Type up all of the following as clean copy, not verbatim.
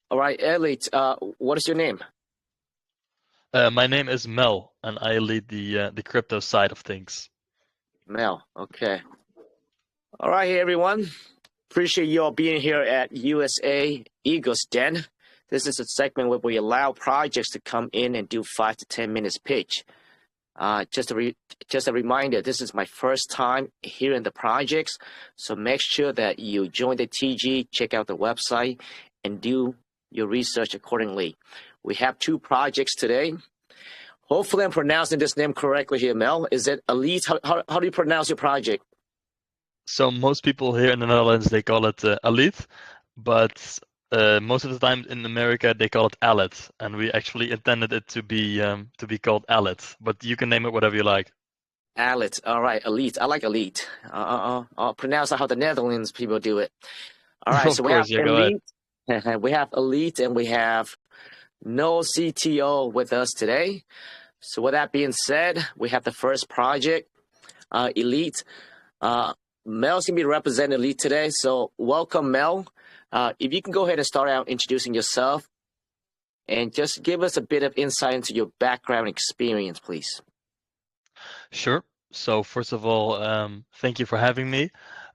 All right, Alit, what is your name? My name is Mel, and I lead the crypto side of things. Mel. Okay. All right, hey everyone. Appreciate you all being here at USA Eagles Den. This is a segment where we allow projects to come in and do 5 to 10 minutes pitch. Just a reminder, this is my first time here in the projects, so make sure that you join the TG, check out the website, and do your research accordingly. We have two projects today. Hopefully, I'm pronouncing this name correctly here, Mel. Is it Elite? How do you pronounce your project? So most people here in the Netherlands they call it Alit, but most of the time in America they call it Alit, and we actually intended it to be called Alit. But you can name it whatever you like. Alit. All right, Elite. I like Elite. I'll pronounce it how the Netherlands people do it. All right, so Of we have course, yeah, go ahead. Elite. We have Elite, and we have No CTO with us today. So with that being said, we have the first project, Elite. Mel's gonna be representing Elite today. So welcome, Mel. If you can go ahead and start out introducing yourself and just give us a bit of insight into your background experience, please. Sure. So first of all, thank you for having me.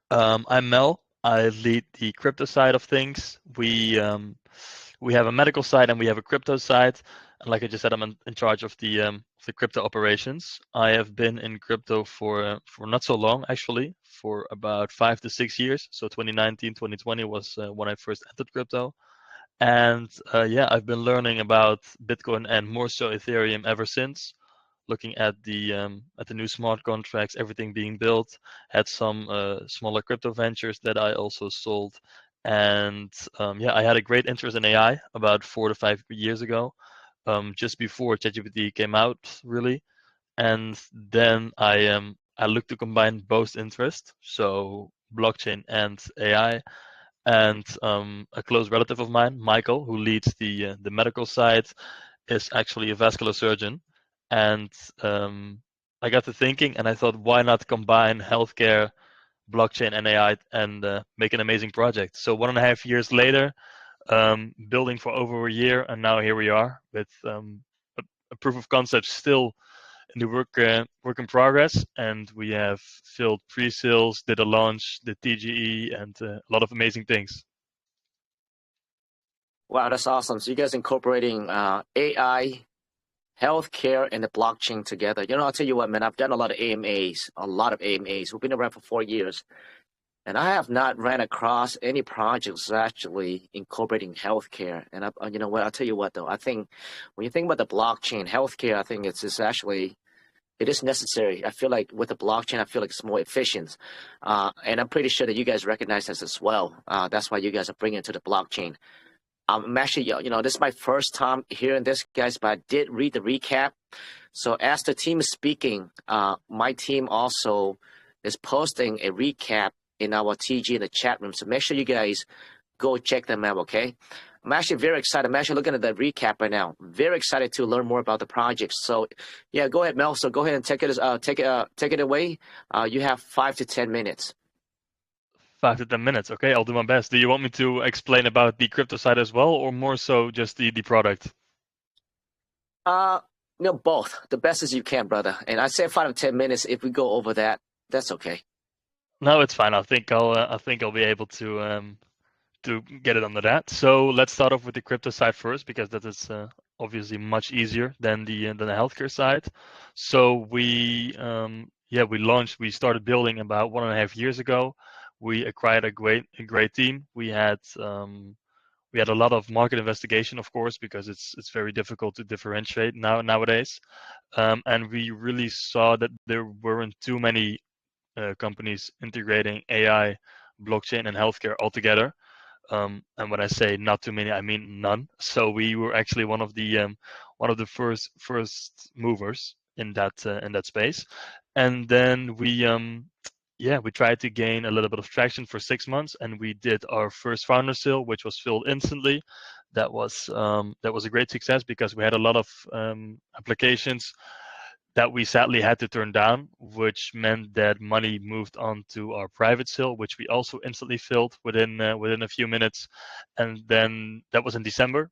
I'm Mel. I lead the crypto side of things. We have a medical side and we have a crypto side. And like I just said, I'm in charge of the crypto operations. I have been in crypto for not so long, actually, for about 5 to 6 years. So 2019, 2020 was when I first entered crypto. And yeah, I've been learning about Bitcoin and more so Ethereum ever since. Looking at the new smart contracts, everything being built, had some smaller crypto ventures that I also sold, and yeah, I had a great interest in AI about 4 to 5 years ago, just before ChatGPT came out, really, and then I looked to combine both interests, so blockchain and AI, and a close relative of mine, Michael, who leads the medical side, is actually a vascular surgeon, and I got to thinking, and I thought, why not combine healthcare, blockchain, and AI, and make an amazing project? So 1.5 years later, building for over a year, and now here we are with a proof of concept still in the work in progress, and we have filled pre-sales, did a launch, did TGE, and a lot of amazing things. Wow, that's awesome. So you guys incorporating AI, healthcare, and the blockchain together. I'll tell you what, man, I've done a lot of AMAs, a lot of AMAs. We've been around for 4 years, and I have not ran across any projects actually incorporating healthcare. And you know what? I'll tell you what, though. I think when you think about the blockchain, healthcare, I think it's actually it is necessary. I feel like with the blockchain, I feel like it's more efficient, and I'm pretty sure that you guys recognize this as well. That's why you guys are bringing it to the blockchain. I'm actually, this is my first time hearing this, guys, but I did read the recap. So as the team is speaking, my team also is posting a recap in our TG in the chat room. So make sure you guys go check them out, okay? I'm actually very excited. I'm actually looking at the recap right now. Very excited to learn more about the project. So, yeah, go ahead, Mel. So go ahead and take it away. You have 5 to 10 minutes. 5 to 10 minutes. Okay, I'll do my best. Do you want me to explain about the crypto side as well, or more so just the product? Uh, no, both. The best as you can, brother. And I say 5 to 10 minutes. If we go over that, that's okay. No, it's fine. I think I'll be able to get it under that. So let's start off with the crypto side first, because that is obviously much easier than the healthcare side. So we started building about 1.5 years ago. We acquired a great team. We had a lot of market investigation, of course, because it's very difficult to differentiate nowadays. And we really saw that there weren't too many companies integrating AI, blockchain, and healthcare all together. And when I say not too many, I mean none. So we were actually one of the first movers in that space. And then we tried to gain a little bit of traction for 6 months, and we did our first founder sale, which was filled instantly. That was a great success because we had a lot of applications that we sadly had to turn down, which meant that money moved on to our private sale, which we also instantly filled within a few minutes. And then that was in December.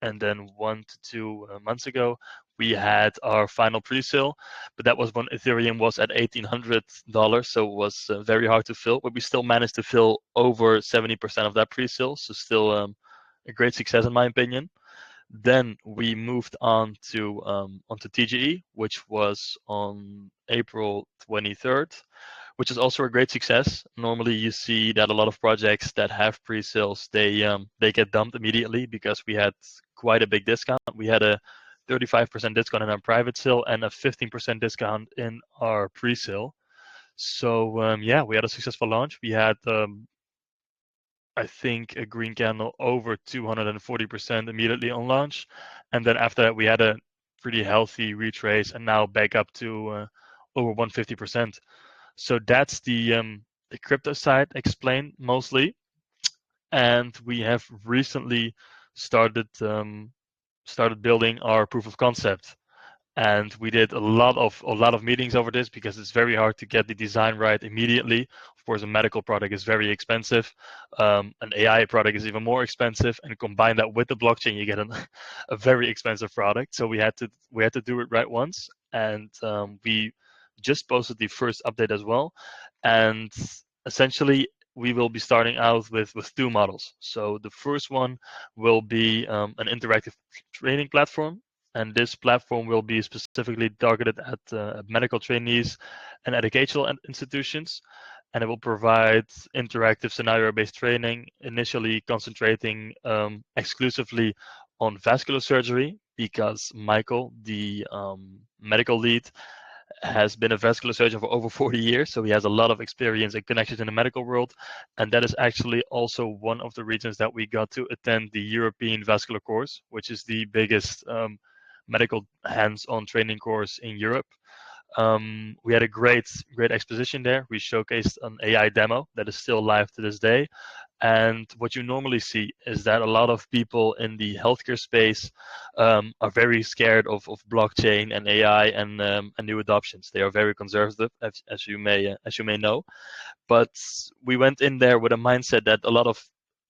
And then 1 to 2 months ago, we had our final pre-sale, but that was when Ethereum was at $1,800, so it was very hard to fill. But we still managed to fill over 70% of that pre-sale, so still a great success in my opinion. Then we moved on to onto TGE, which was on April 23rd, which is also a great success. Normally, you see that a lot of projects that have pre-sales they get dumped immediately because we had quite a big discount. We had a 35% discount in our private sale and a 15% discount in our pre-sale. So yeah, we had a successful launch. We had I think a green candle over 240% immediately on launch, and then after that we had a pretty healthy retrace, and now back up to over 150%. So that's the crypto side explained mostly, and we have recently started building our proof of concept. And we did a lot of meetings over this because it's very hard to get the design right immediately. Of course, a medical product is very expensive. An AI product is even more expensive, and combine that with the blockchain, you get a very expensive product. So we had to do it right once, and we just posted the first update as well. And essentially, we will be starting out with two models. So the first one will be an interactive training platform, and this platform will be specifically targeted at medical trainees and educational institutions. And it will provide interactive scenario-based training, initially concentrating exclusively on vascular surgery, because Michael, the medical lead, has been a vascular surgeon for over 40 years, so he has a lot of experience and connections in the medical world. And that is actually also one of the reasons that we got to attend the European Vascular Course, which is the biggest medical hands-on training course in Europe. We had a great exposition there. We showcased an AI demo that is still live to this day. And what you normally see is that a lot of people in the healthcare space are very scared of blockchain and AI and new adoptions. They are very conservative, as you may know. But we went in there with a mindset that a lot of,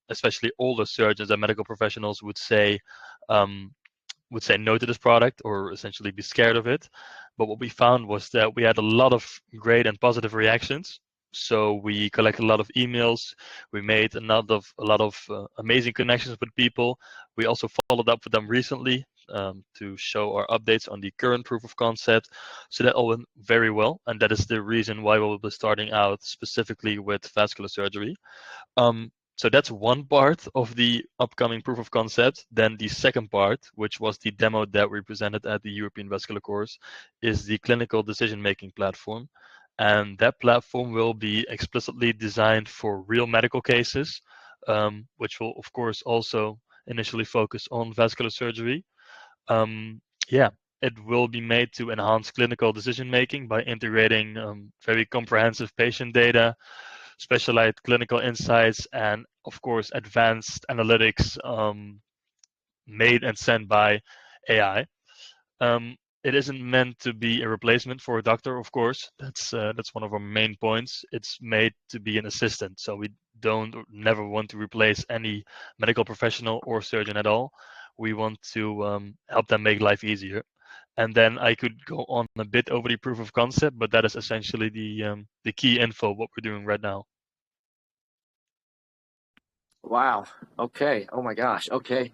especially older surgeons and medical professionals, would say no to this product or essentially be scared of it. But what we found was that we had a lot of great and positive reactions. So we collected a lot of emails. We made a lot of amazing connections with people. We also followed up with them recently to show our updates on the current proof of concept. So that all went very well, and that is the reason why we'll be starting out specifically with vascular surgery. So that's one part of the upcoming proof of concept. Then the second part, which was the demo that we presented at the European Vascular Course, is the clinical decision-making platform. And that platform will be explicitly designed for real medical cases, which will, of course, also initially focus on vascular surgery. Yeah, it will be made to enhance clinical decision-making by integrating very comprehensive patient data, specialized clinical insights, and of course advanced analytics made and sent by AI. It isn't meant to be a replacement for a doctor, of course. That's one of our main points. It's made to be an assistant, so we never want to replace any medical professional or surgeon at all. We want to help them make life easier. And then I could go on a bit over the proof of concept, but that is essentially the key info what we're doing right now. Wow. Okay. Oh my gosh. Okay.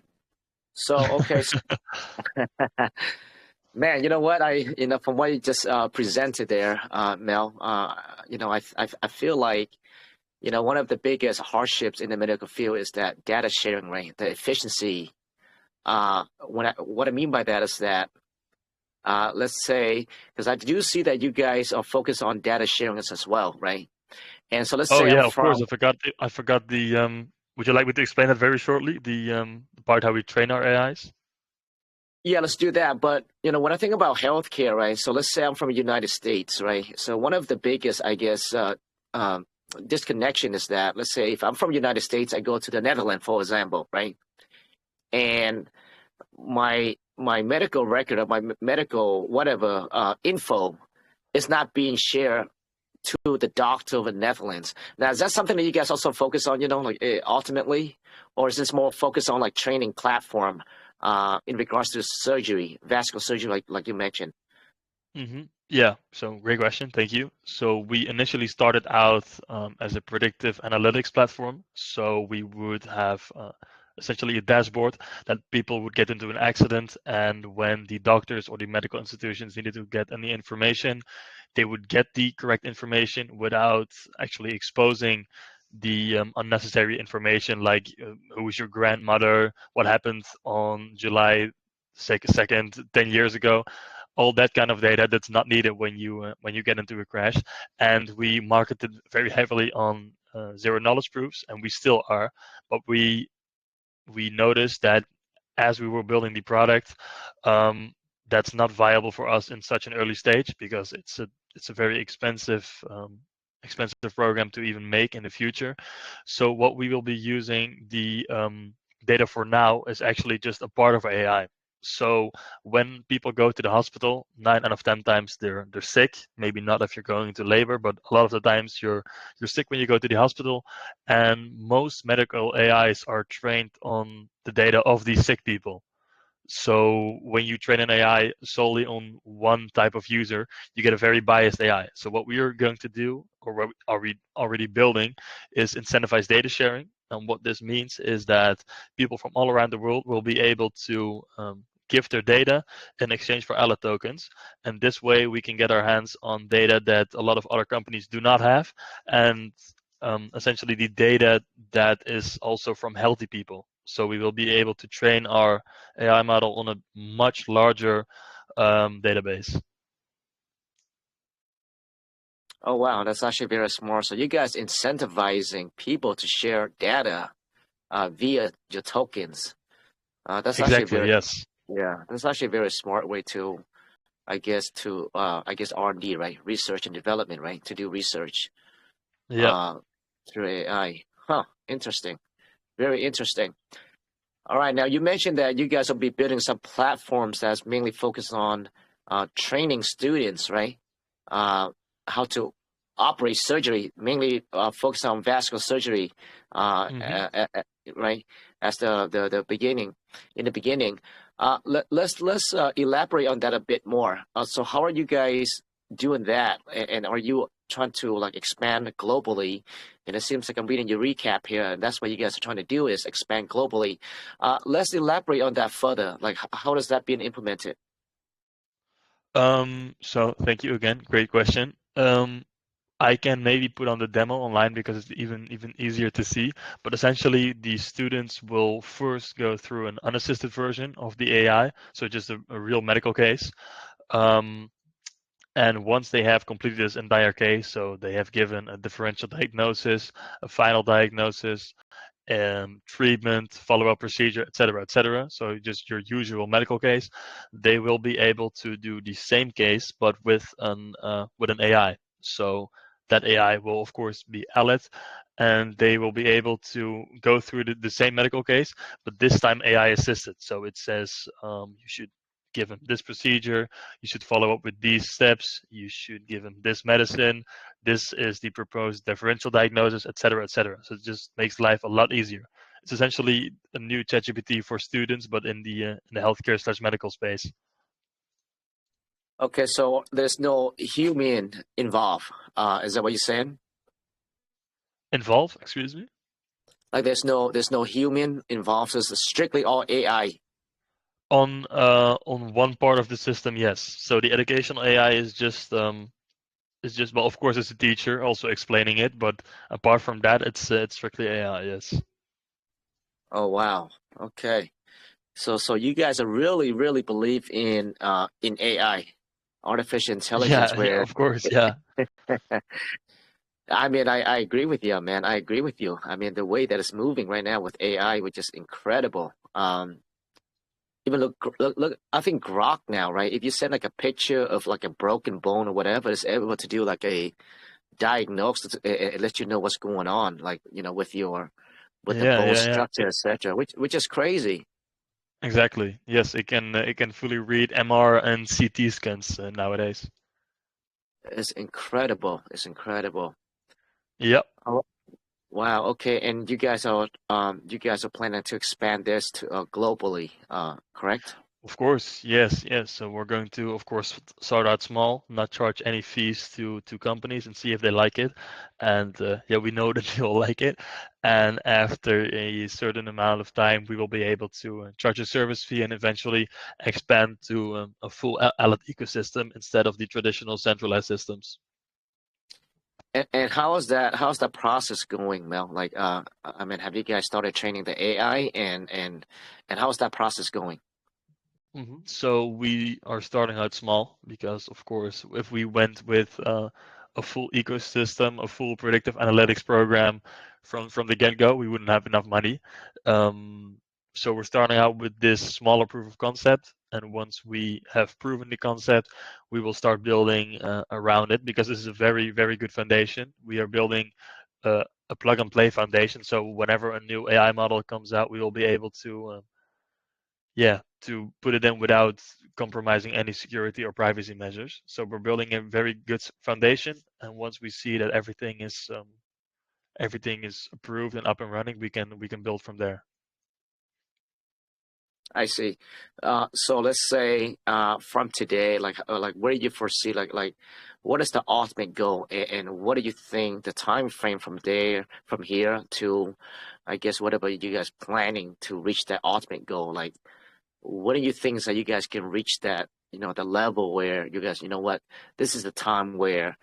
So man, you know what? From what you just presented there, Mel, I feel like, one of the biggest hardships in the medical field is that data sharing rate, the efficiency. What I mean by that is that, let's say, because I do see that you guys are focused on data sharing as well, right? And so let's Oh say yeah, of course. I forgot the. Would you like me to explain that very shortly? The part how we train our AIs. Yeah, let's do that. But, when I think about healthcare, right? So let's say I'm from the United States, right? So one of the biggest, I guess, disconnection is that, let's say if I'm from the United States, I go to the Netherlands, for example, right? And my my medical record or my medical whatever info is not being shared to the doctor of the Netherlands. Now, is that something that you guys also focus on, like ultimately, or is this more focused on like training platform in regards to surgery, vascular surgery, like you mentioned? Yeah, so great question. Thank you. So we initially started out as a predictive analytics platform. So we would have essentially a dashboard that people would get into an accident, and when the doctors or the medical institutions needed to get any information, they would get the correct information without actually exposing the unnecessary information, like who was your grandmother, what happened on July 2nd, 10 years ago, all that kind of data that's not needed when you get into a crash. And we marketed very heavily on zero knowledge proofs, and we still are. But we noticed that as we were building the product, that's not viable for us in such an early stage, because it's a very expensive program to even make in the future. So what we will be using the data for now is actually just a part of AI. So when people go to the hospital, 9 out of 10 times they're sick. Maybe not if you're going into labor, but a lot of the times you're sick when you go to the hospital. And most medical AIs are trained on the data of these sick people. So when you train an AI solely on one type of user, you get a very biased AI. So what we are going to do, or what are we already building, is incentivized data sharing. And what this means is that people from all around the world will be able to give their data in exchange for Alit tokens. And this way we can get our hands on data that a lot of other companies do not have. And essentially the data that is also from healthy people. So we will be able to train our AI model on a much larger database. Oh wow, that's actually very smart. So you guys incentivizing people to share data via your tokens. That's actually Exactly, very, yes. yeah, that's actually a very smart way to, I guess R&D, right? Research and development, right? To do research Yeah. uh, through AI. Huh, interesting. Very interesting. All right, now you mentioned that you guys will be building some platforms that's mainly focused on training students, right? Uh, how to operate surgery, mainly focused on vascular surgery, hmm right? As the beginning, in the beginning. Let's elaborate on that a bit more. So how are you guys doing that, and are you trying to like expand globally? And it seems like I'm reading your recap here, and that's what you guys are trying to do is expand globally. Let's elaborate on that further. Like, how does that being implemented? So thank you again. Great question. I can maybe put on the demo online because it's even easier to see. But essentially, the students will first go through an unassisted version of the AI, so just a real medical case. Um, And once they have completed this entire case, so they have given a differential diagnosis, a final diagnosis, treatment, follow-up procedure, etc., so just your usual medical case, they will be able to do the same case but with an AI. So that AI will of course be Alit, and they will be able to go through the same medical case, but this time AI assisted. So it says you should give him this procedure, you should follow up with these steps, you should give him this medicine, this is the proposed differential diagnosis, etc., etc. So it just makes life a lot easier. It's essentially a new ChatGPT for students, but in the healthcare/medical space. Okay, so there's no human involved. Is that what you're saying? Involve, excuse me. Like there's no human involved. So it's strictly all AI. On one part of the system, yes. So the educational AI is just well, of course, it's a teacher also explaining it, but apart from that, it's strictly AI. Yes. Oh wow. Okay. So you guys are really believe in AI, artificial intelligence, Yeah. Yeah. where Of course. Yeah. I mean I agree with you, man. I agree with you. I mean the way that it's moving right now with AI, which is incredible. Even look, I think Grok now, right? If you send like a picture of like a broken bone or whatever, it's able to do like a diagnosis. It lets you know what's going on, like with your with the Yeah. bone Yeah. Yeah. structure, etc. Which is crazy. Exactly. Yes, it can fully read MR and CT scans nowadays. It's incredible. It's incredible. Yep. Oh, wow. Okay. And you guys are planning to expand this to globally, correct? Of course, yes, yes. So we're going to, of course, start out small, not charge any fees to companies, and see if they like it. And yeah, we know that they'll like it. And after a certain amount of time, we will be able to charge a service fee and eventually expand to a full Alit ecosystem instead of the traditional centralized systems. And how's that process going, Mel? Like, I mean, have you guys started training the AI and how's that process going? So we are starting out small because, of course, if we went with a full ecosystem, a full predictive analytics program from the get-go, we wouldn't have enough money. Um, so we're starting out with this smaller proof of concept, and once we have proven the concept, we will start building around it because this is a very, very good foundation. We are building a plug-and-play foundation, so whenever a new AI model comes out, we will be able to yeah, to put it in without compromising any security or privacy measures. So we're building a very good foundation, and once we see that everything is approved and up and running, we can build from there. I see. So let's say from today, like where do you foresee what is the ultimate goal, and what do you think the time frame from here to, I guess whatever you guys planning to reach that ultimate goal? Like, what do you think that you guys can reach that, the level where you guys, what, this is the time where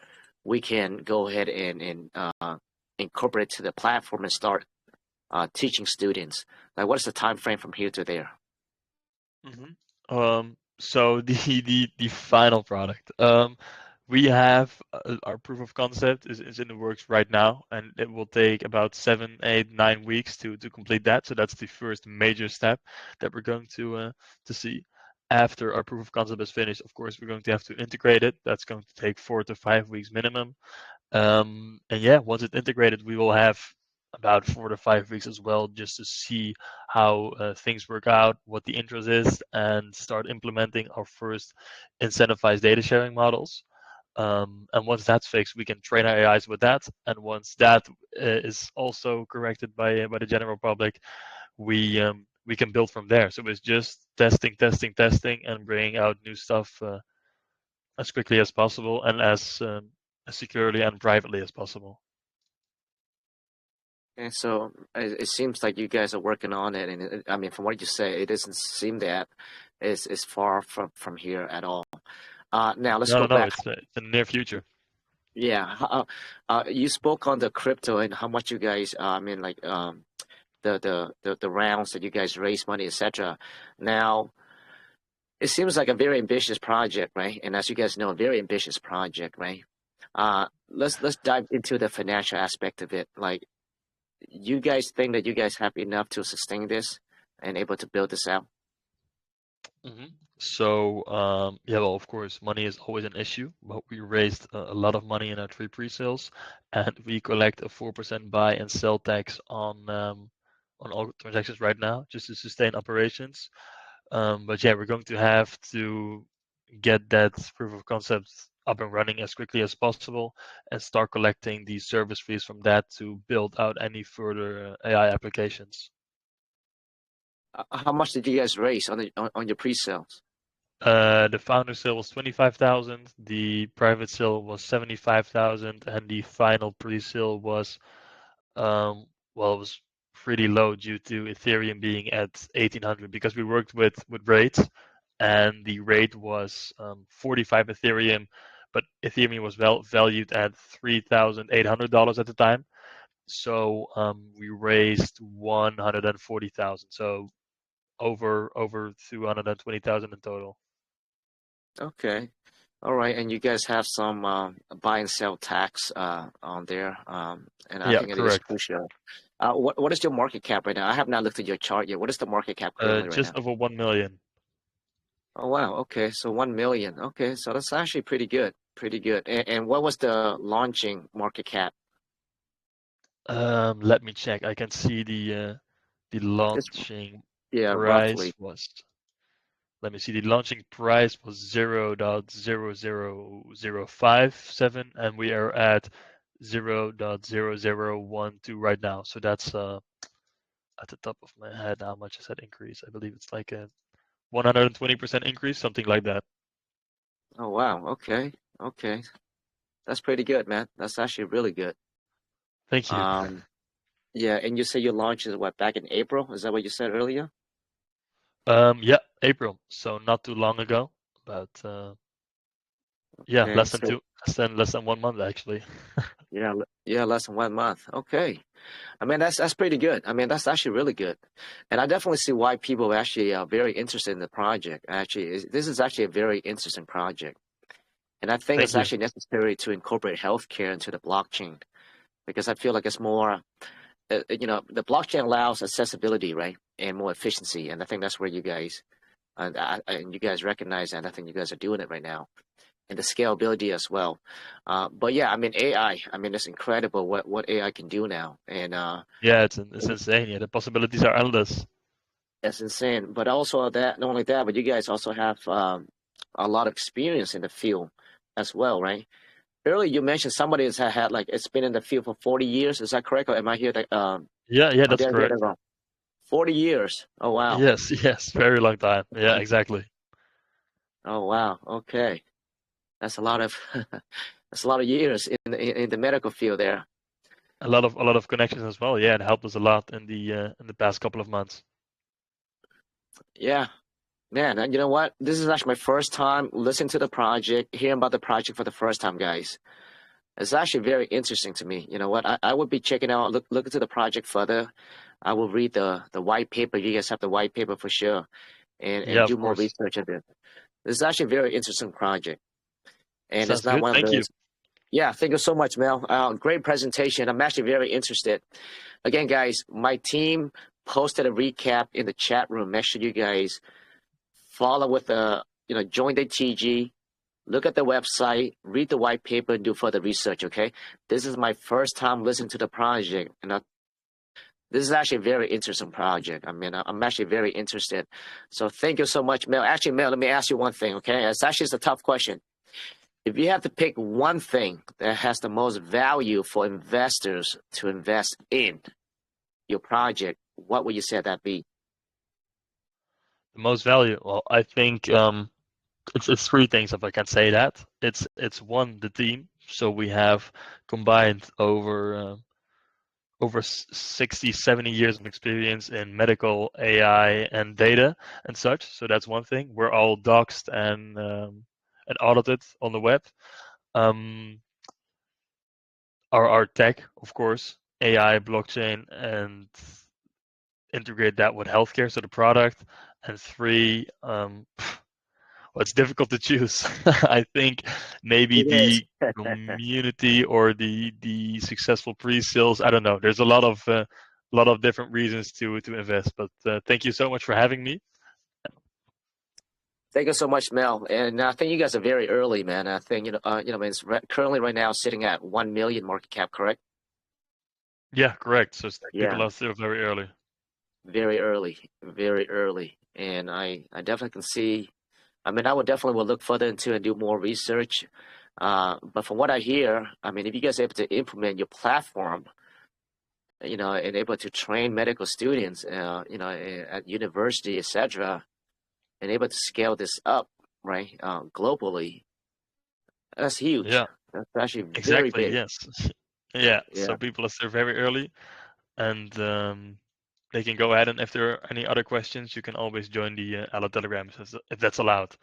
we can go ahead and incorporate to the platform and start teaching students. Like, what is the time frame from here to there? So the final product. We have our proof of concept is in the works right now, and it will take about 7, 8, 9 weeks to complete that. So that's the first major step that we're going to see. After our proof of concept is finished, of course, we're going to have to integrate it. That's going to take 4 to 5 weeks minimum. And yeah, once it's integrated, we will have about 4 to 5 weeks as well just to see how things work out, what the interest is, and start implementing our first incentivized data sharing models. And once that's fixed, we can train our AIs with that. And once that is also corrected by the general public, we can build from there. So it's just testing, testing, testing, and bringing out new stuff as quickly as possible and as securely and privately as possible. And so it seems like you guys are working on it, and I mean, from what you say, it doesn't seem that it's far from here at all. Now let's No, no, go no. back. It's in the near future. Yeah, you spoke on the crypto and how much you guys, I mean, like the rounds that you guys raise money, etc. Now it seems like a very ambitious project, right? And as you guys know, a very ambitious project, right? Let's dive into the financial aspect of it. Like, you guys think that you guys have enough to sustain this and able to build this out? hmm So, yeah, well, of course, money is always an issue, but we raised a lot of money in our three pre-sales, and we collect a 4% buy and sell tax on all transactions right now, just to sustain operations. But yeah, we're going to have to get that proof of concept up and running as quickly as possible and start collecting the service fees from that to build out any further AI applications. How much did you guys raise on your pre-sales? The founder sale was 25,000, the private sale was 75,000, and the final pre-sale was well, it was pretty low due to Ethereum being at 1800 because we worked with rates, and the rate was 45 Ethereum, but Ethereum was valued at $3,800 at the time. So we raised 140,000, so over 220,000 in total. Okay. All right. And you guys have some buy and sell tax on there. And I Yeah, think it is correct. crucial. What is your market cap right now? I have not looked at your chart yet. What is the market cap currently right Just now? over 1 million. Oh wow. Okay. So 1 million. Okay. So that's actually pretty good. Pretty good. And what was the launching market cap? Let me check. I can see the It's launching. Yeah, roughly. price was, let me see, the launching price was 0.00057, and we are at 0.0012 right now. So that's at the top of my head, how much is that increase? I believe it's like a 120% increase, something like that. Oh wow. Okay. Okay. That's pretty good, man. That's actually really good. Thank you. Um, yeah, and you say you launched it what back in April? Is that what you said earlier? Yeah, April. So not too long ago, but yeah, Okay. So less than 1 month actually. yeah, yeah, less than 1 month. Okay. I mean, that's pretty good. I mean, that's actually really good, and I definitely see why people actually are very interested in the project. Actually, this is actually a very interesting project, and I think Thank it's you. actually necessary to incorporate healthcare into the blockchain because I feel like it's more, the blockchain allows accessibility, right, and more efficiency, and I think that's where you guys and you guys recognize that. And I think you guys are doing it right now, and the scalability as well. But yeah, I mean, AI. I mean, it's incredible what AI can do now, and Yeah, it's insane. Yeah, the possibilities are endless. that's insane. But also that, not only that, but you guys also have a lot of experience in the field as well, right? Earlier you mentioned somebody has had like it's been in the field for 40 years. Is that correct? Or am I here that Yeah, yeah, or that's did I hear that correct. wrong? 40 years. Oh wow. Yes, yes, very long time. Yeah, exactly. Oh wow. Okay. That's a lot of that's a lot of years in the medical field there. A lot of connections as well. Yeah, it helped us a lot in the past couple of months. Yeah. Man, and you know what? This is actually my first time listening to the project, hearing about the project for the first time, guys. It's actually very interesting to me. You know what? I would be checking out, look into the project further. I will read the white paper. You guys have the white paper for sure, Yeah, and of do more course. research of it. This is actually a very interesting project, and it's Sounds not good. one of Thank you. those. Yeah, thank you so much, Mel. Great presentation. I'm actually very interested. Again, guys, my team posted a recap in the chat room. Make sure you guys follow with join the TG, look at the website, read the white paper, and do further research. Okay, this is my first time listening to the project, and this is actually a very interesting project. I mean, I'm actually very interested. So thank you so much, Mel. Actually, Mel, let me ask you one thing. Okay, it's a tough question. If you have to pick one thing that has the most value for investors to invest in your project, what would you say that be? The most value. Well, I think it's three things if I can say that. It's one, the team. So we have combined over 60, 70 years of experience in medical AI and data and such. So that's one thing. We're all doxed and audited on the web. Um, our tech, of course, AI, blockchain, and integrate that with healthcare, so the product. And three, well, it's difficult to choose. I think maybe It is. the community or the successful pre-sales. I don't know. There's a lot of different reasons to invest. But thank you so much for having me. Thank you so much, Mel. And I think you guys are very early, man. I think it's currently right now sitting at 1 million market cap, correct? Yeah, correct. So Yeah, people are still very early. very early, very early. And I definitely can see. I mean, I would definitely will look further into and do more research. But from what I hear, I mean, if you guys are able to implement your platform, and able to train medical students, at university, etc., and able to scale this up, right, globally, that's huge. Yeah, That's actually very exactly. big. Yes. Yeah. Yeah, So people are still very early, and they can go ahead. And if there are any other questions, you can always join the Alit Telegram if that's allowed.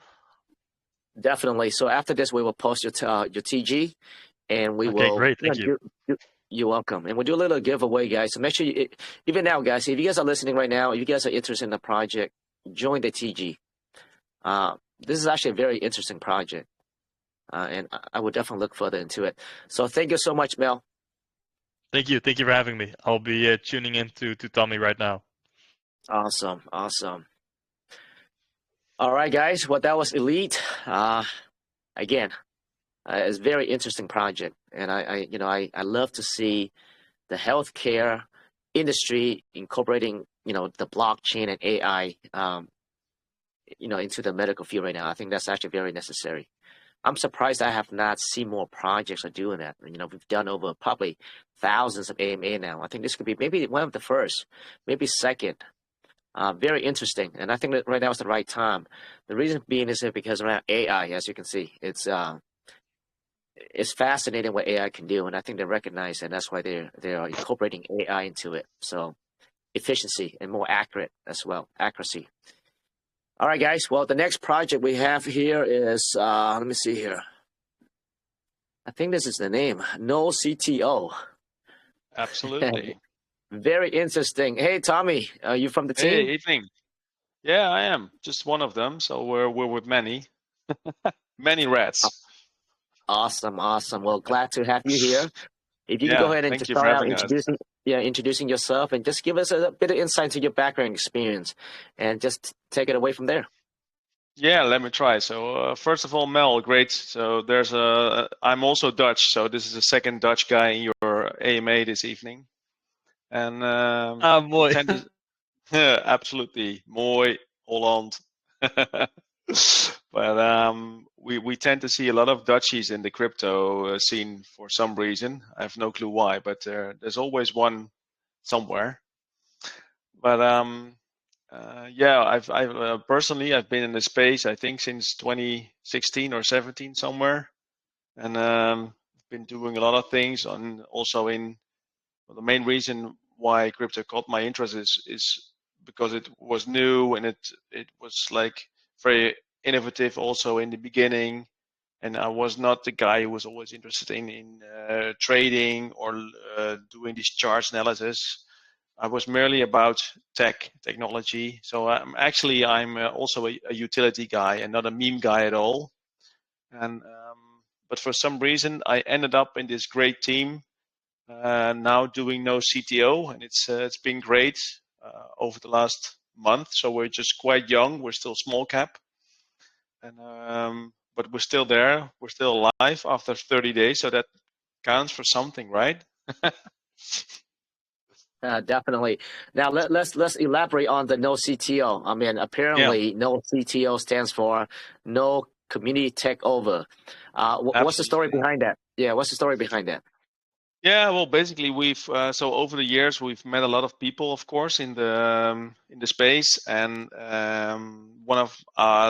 definitely. So after this, we will post your TG, and we Okay, will, great. Thank you. you're welcome. And we'll do a little giveaway, guys. So make sure even now, guys, if you guys are listening right now, if you guys are interested in the project, join the TG. This is actually a very interesting project, and I would definitely look further into it. So thank you so much, Mel. Thank you. Thank you for having me. I'll be tuning in to Tommy right now. Awesome, awesome. All right, guys. Well, that was Elite. Again, it's a very interesting project, and I love to see the healthcare industry incorporating the blockchain and AI, into the medical field right now. I think that's actually very necessary. I'm surprised I have not seen more projects are doing that. We've done over probably thousands of AMA now. I think this could be maybe one of the first, maybe second. Very interesting, and I think that right now is the right time. The reason being is that because around AI, as you can see, it's fascinating what AI can do, and I think they recognize, and that's why they are incorporating AI into it. So efficiency and more accurate as well, accuracy. All right, guys. Well, the next project we have here is let me see here. I think this is the name, No CTO. Absolutely. Very interesting. Hey, Tommy, are you from the team? Hey, evening. Yeah, I am just one of them. So we're with many, many rats. Awesome, awesome. Well, glad to have you here. If you can go Yeah, ahead and thank just you for start out having us. introducing yourself, and just give us a bit of insight to your background experience, and just take it away from there. Yeah, let me try. So first of all, Mel, great. So I'm also Dutch. So this is the second Dutch guy in your AMA this evening, and we Mooi. tend to absolutely mooi Holland. But we tend to see a lot of Dutchies in the crypto scene for some reason. I have no clue why, but there's always one somewhere. But yeah, I've personally I've been in the space I think since 2016 or 17 somewhere, and been doing a lot of things. On also in well, the main reason why crypto caught my interest is because it was new and it was like very innovative also in the beginning. And I was not the guy who was always interested in trading or doing this charts analysis. I was merely about technology. So I'm also a utility guy and not a meme guy at all. And but for some reason I ended up in this great team now doing No CTO, and it's been great over the last month. So we're just quite young. We're still small cap, and but we're still there. We're still alive after 30 days, so that counts for something, right? Definitely. Now let's elaborate on the No CTO. I mean, Yeah, apparently No CTO stands for No Community Takeover. What's the story absolutely. behind that? Yeah, what's the story behind that? Yeah, well, basically, we've so over the years we've met a lot of people, of course, in the space, and one of I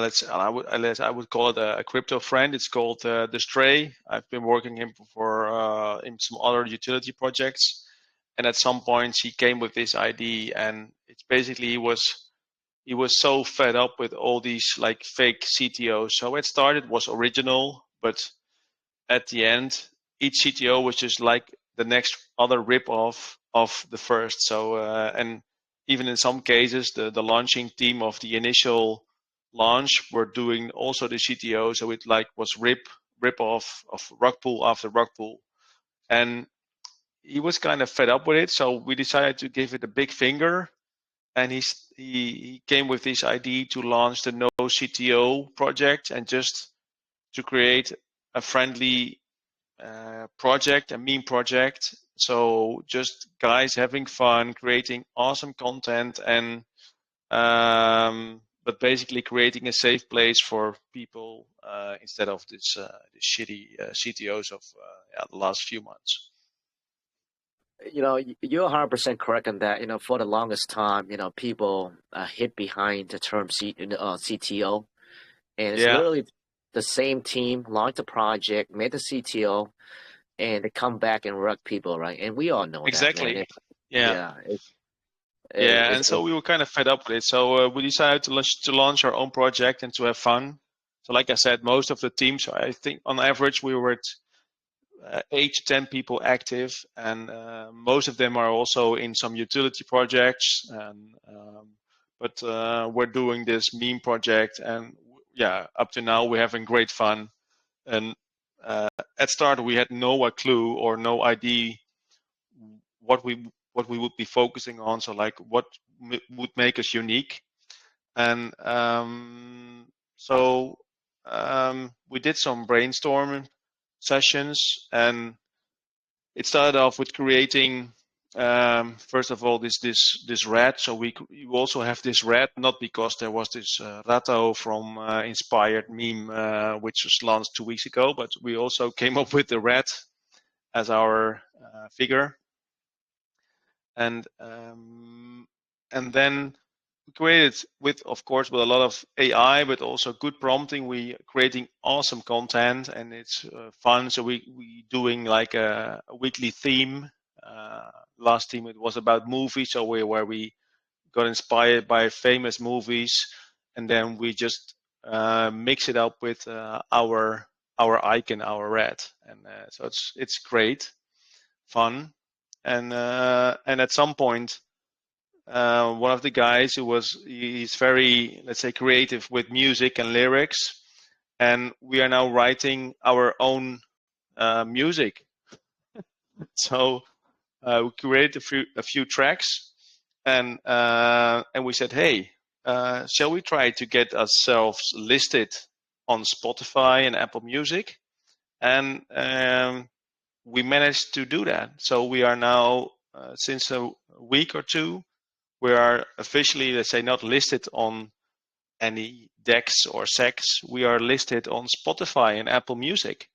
would call it a crypto friend. It's called the Stray. I've been working him for in some other utility projects, and at some point he came with this idea, and it's basically he was so fed up with all these like fake CTOs. So it started was original, but at the end, each CTO was just like the next other rip-off of the first. So and even in some cases, the launching team of the initial launch were doing also the CTO. So it like was rip off of rug pull after rug pull, and he was kind of fed up with it. So we decided to give it a big finger, and he came with this idea to launch the No CTO project and just to create a friendly project, a meme project. So just guys having fun, creating awesome content, and but basically creating a safe place for people instead of this shitty CTOs of the last few months. You're 100% correct in that. For the longest time, people hid behind the term CTO, and it's Yeah, literally the same team launched the project, made the CTO, and they come back and wreck people, right? And we all know that, man. exactly. Yeah. Yeah, Yeah, it's and so we were kind of fed up with it. So we decided to launch our own project and to have fun. So, like I said, most of the teams, I think on average, we were at 8 to 10 people active, and most of them are also in some utility projects. And but we're doing this meme project, and yeah, up to now we're having great fun. And at start we had no clue or no idea what we would be focusing on. So like what would make us unique, and so we did some brainstorming sessions, and it started off with creating first of all, this rat. So you also have this rat, not because there was this Rato from Inspired meme, which was launched 2 weeks ago, but we also came up with the rat as our figure, and then we created with, of course, with a lot of AI, but also good prompting. We creating awesome content, and it's fun. So we doing like a weekly theme. Last theme it was about movies, so where we got inspired by famous movies, and then we just mix it up with our icon, our red, and so it's great, fun, and at some point one of the guys he's very, let's say, creative with music and lyrics, and we are now writing our own music. So we created a few tracks, and we said, hey, shall we try to get ourselves listed on Spotify and Apple Music? And we managed to do that. So we are now, since a week or two, we are officially, let's say, not listed on any DEX or SEX. We are listed on Spotify and Apple Music.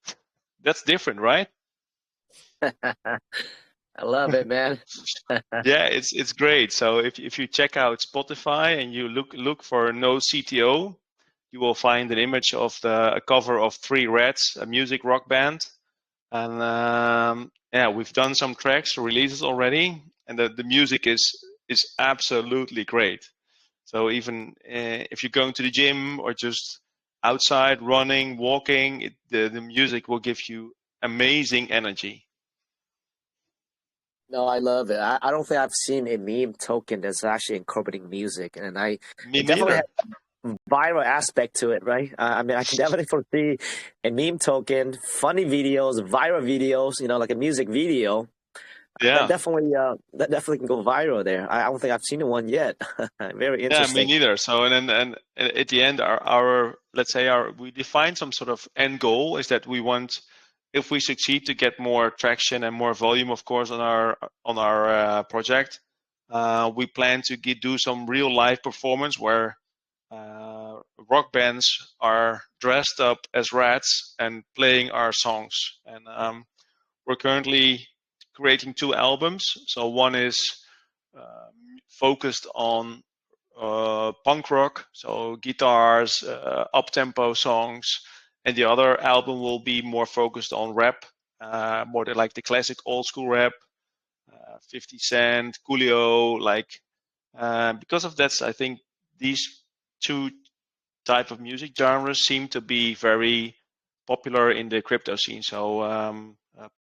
That's different, right? I love it, man. Yeah, it's great. So if you check out Spotify and you look for No CTO, you will find an image of a cover of Three Reds, a music rock band. And yeah, we've done some tracks, releases already, and the music is absolutely great. So even if you're going to the gym or just outside running, walking, the music will give you amazing energy. No, I love it. I don't think I've seen a meme token that's actually incorporating music, and Me it definitely neither. has a viral aspect to it, right? I mean, I can definitely foresee a meme token, funny videos, viral videos, like a music video. Yeah. That definitely can go viral there. I don't think I've seen one yet. Very Yeah, me interesting. neither. So and at the end, our let's say we define some sort of end goal is that we want, if we succeed, to get more traction and more volume, of course, on our project. We plan to do some real live performance where rock bands are dressed up as rats and playing our songs. And we're currently creating 2 albums. So one is focused on punk rock, so guitars, up-tempo songs, and the other album will be more focused on rap, more like the classic old school rap, 50 Cent, Coolio, because of that, I think these 2 type of music genres seem to be very popular in the crypto scene. So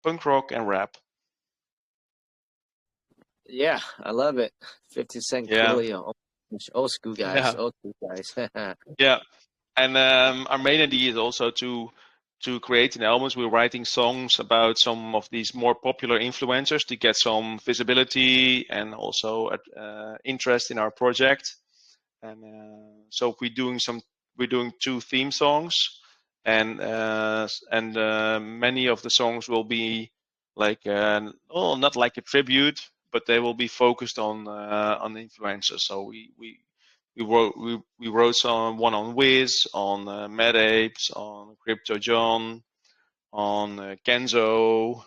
punk rock and rap. Yeah, I love it. 50 Cent, Yeah. Coolio, old school guys, Yeah. old school guys. Yeah. And our main idea is also to create an album. We're writing songs about some of these more popular influencers to get some visibility and also interest in our project. And so we're doing 2 theme songs, and many of the songs will be like not like a tribute, but they will be focused on influencers. So we wrote one on Wiz, on Mad Apes, on Crypto John, on Kenzo,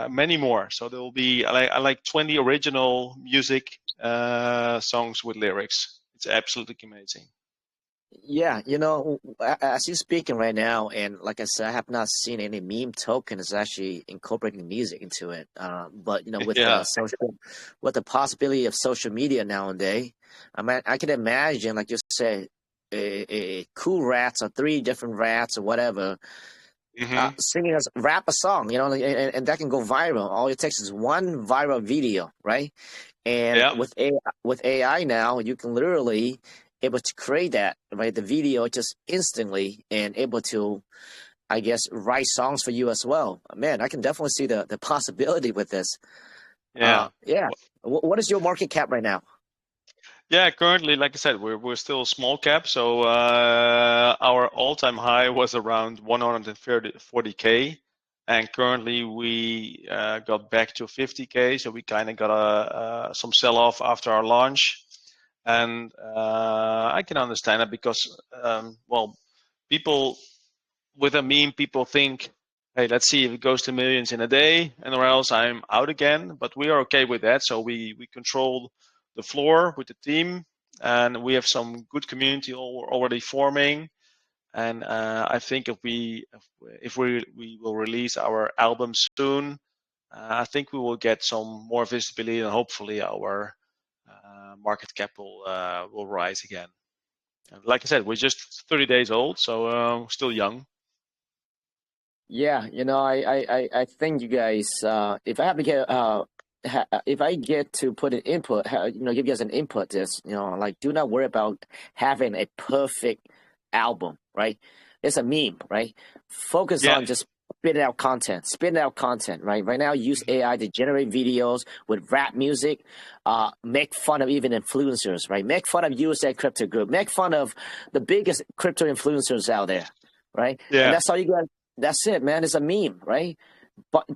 many more. So there will be I like 20 original music songs with lyrics. It's absolutely amazing. Yeah, as you're speaking right now, and like I said, I have not seen any meme token is actually incorporating music into it. But with Yeah. with the possibility of social media nowadays, I mean, I can imagine, like you said, a cool rats or 3 different rats or whatever, singing us rap a song, and that can go viral. All it takes is one viral video, right? And Yeah. with AI now, you can literally able to create that, right? The video just instantly, and able to, I guess, write songs for you as well. Man, I can definitely see the possibility with this. Yeah. Yeah. What is your market cap right now? Yeah, currently, like I said, we're still small cap. So our all-time high was around 140K. and currently we got back to 50K, so we kind of got some sell-off after our launch. And I can understand it because, well, people with a meme, people think, hey, let's see if it goes to millions in a day, and or else I'm out again. But we are okay with that, so we control the floor with the team, and we have some good community already forming. And I think if we will release our album soon, I think we will get some more visibility, and hopefully our market cap will rise again. And like I said, we're just 30 days old, so still young. Yeah, I think you guys, if I have to get, if I get to put an input, give you guys an input, this, like, do not worry about having a perfect album, right? It's a meme, right? Focus on just spitting out content, right? Right now, use AI to generate videos with rap music, make fun of even influencers, right? Make fun of USA Crypto Group, make fun of the biggest crypto influencers out there, right? Yeah. And that's all you got. That's it, man. It's a meme, right? But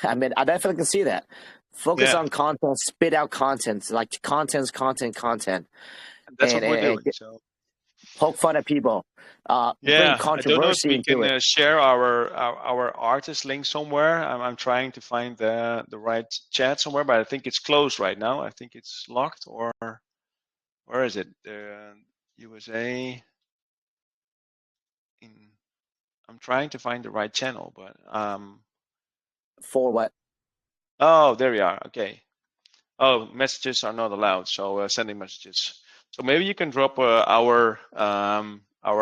I mean, I definitely can see that. Focus on content, spit out content, like content. And that's what we're doing. So poke fun at people. Bring controversy I don't know if we into can it. share our artist link somewhere. I'm trying to find the right chat somewhere, but I think it's closed right now. I think it's locked, or where is it? USA. I'm trying to find the right channel, but For what? oh, there we are. Okay. Oh, messages are not allowed, so sending messages. So maybe you can drop our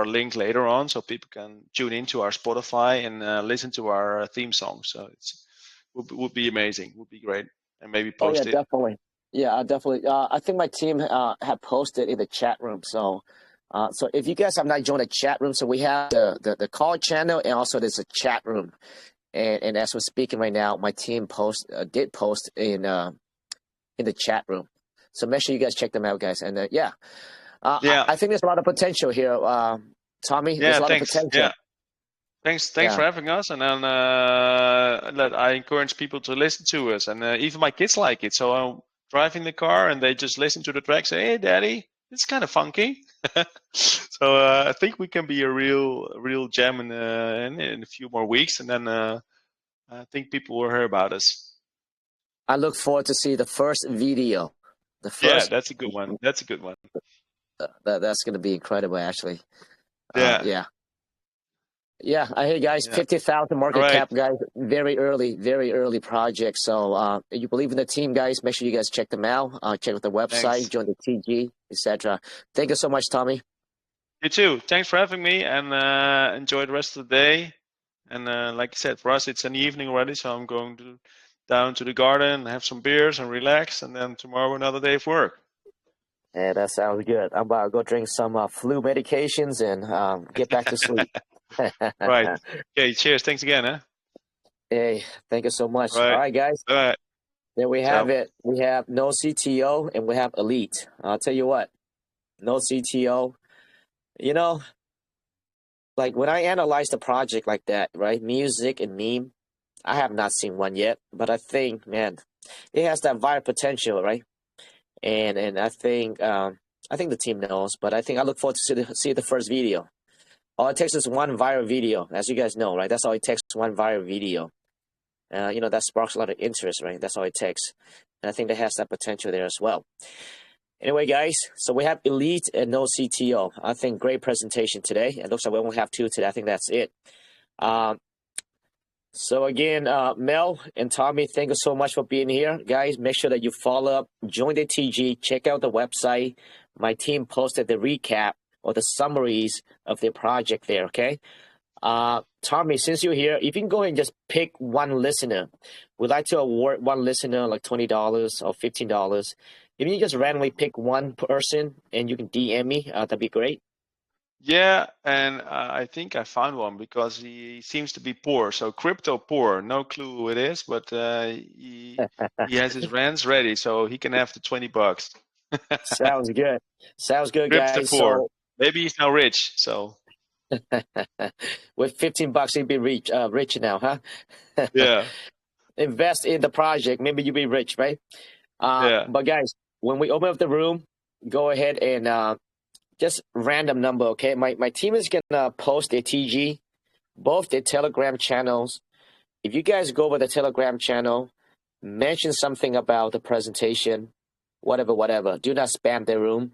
link later on, so people can tune into our Spotify and listen to our theme song. So would be amazing. Would be great, and maybe post it. Definitely. Yeah, definitely. I think my team had posted in the chat room. So if you guys have not joined the chat room, so we have the call channel, and also there's a chat room. And as we're speaking right now, my team did post in the chat room. So make sure you guys check them out, guys. And I think there's a lot of potential here, Tommy. There's a lot of potential. Yeah. Thanks for having us. And then I encourage people to listen to us, and even my kids like it. So I'm driving the car, and they just listen to the track, say, "Hey, Daddy, it's kind of funky." So I think we can be a real gem in a few more weeks, and then I think people will hear about us. I look forward to see the first video. That's a good one. That's a good one. That's going to be incredible, actually. Yeah. Yeah, I hear, guys, 50,000 market cap, guys. Very early project. So you believe in the team, guys, make sure you guys check them out. Check out the website, join the TG, etc. Thank you so much, Tommy. You too. Thanks for having me, and enjoy the rest of the day. And like I said, for us, it's an evening already, so I'm going down to the garden, have some beers and relax, and then tomorrow another day of work. Yeah, that sounds good. I'm about to go drink some flu medications and get back to sleep. Right. Okay, cheers. Thanks again. Huh? Hey, thank you so much. All right, guys. All right. There we have it. We have No CTO and we have Alit. I'll tell you what, No CTO, like when I analyze the project like that, right? Music and meme, I have not seen one yet, but I think, man, it has that viral potential, right? And I think the team knows, but I think I look forward to see the first video. All it takes is one viral video, as you guys know, right? That's all it takes, one viral video. That sparks a lot of interest, right? That's all it takes. And I think that has that potential there as well. Anyway, guys, so we have Alit and No CTO. I think great presentation today. It looks like we only have two today. I think that's it. So again, Mel and Tommy, thank you so much for being here. Guys, make sure that you follow up, join the TG, check out the website. My team posted the recap or the summaries of the project there, okay? Tommy, since you're here, if you can go ahead and just pick one listener. We'd like to award one listener like $20 or $15. If you just randomly pick one person and you can DM me, that'd be great. Yeah, and I think I found one because he seems to be poor. So crypto poor, no clue who it is, but he has his rants ready, so he can have the $20. Sounds good. Sounds good, Crypto guys. poor. So maybe he's now rich. So With $15, you'd be rich now, huh? Yeah, Invest in the project, maybe you'll be rich, right? yeah, But guys, when we open up the room, go ahead and just random number, okay? My team is gonna post a TG, both the Telegram channels. If you guys go over the Telegram channel, mention something about the presentation, whatever. Do not spam the room,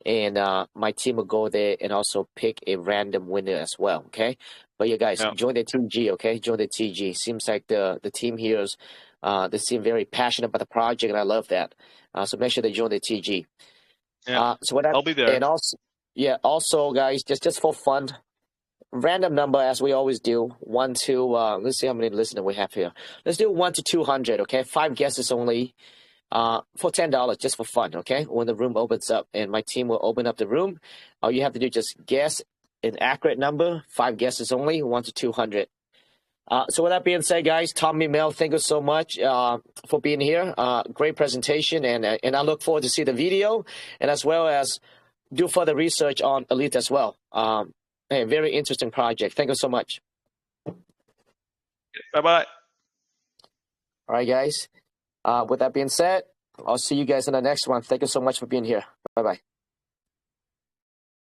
and my team will go there and also pick a random winner as well. Okay, but you guys yeah, join the TG. Okay, join the TG. Seems like the team here is they seem very passionate about the project, and I love that. So make sure they join the TG. yeah. So what I, I'll be there. and also yeah, also guys, just for fun, random number as we always do. One to let's see how many listeners we have here. Let's do 1 to 200. Okay, 5 guesses only. For $10, just for fun. Okay, when the room opens up, and my team will open up the room. All you have to do is just guess an accurate number. 5 guesses only. 1 to 200. So with that being said, guys, Tommy, Mel, thank you so much for being here. Great presentation, and I look forward to see the video, and as well as do further research on Alit as well. Hey, very interesting project. Thank you so much. Bye-bye. All right, guys. With that being said, I'll see you guys in the next one. Thank you so much for being here. Bye-bye.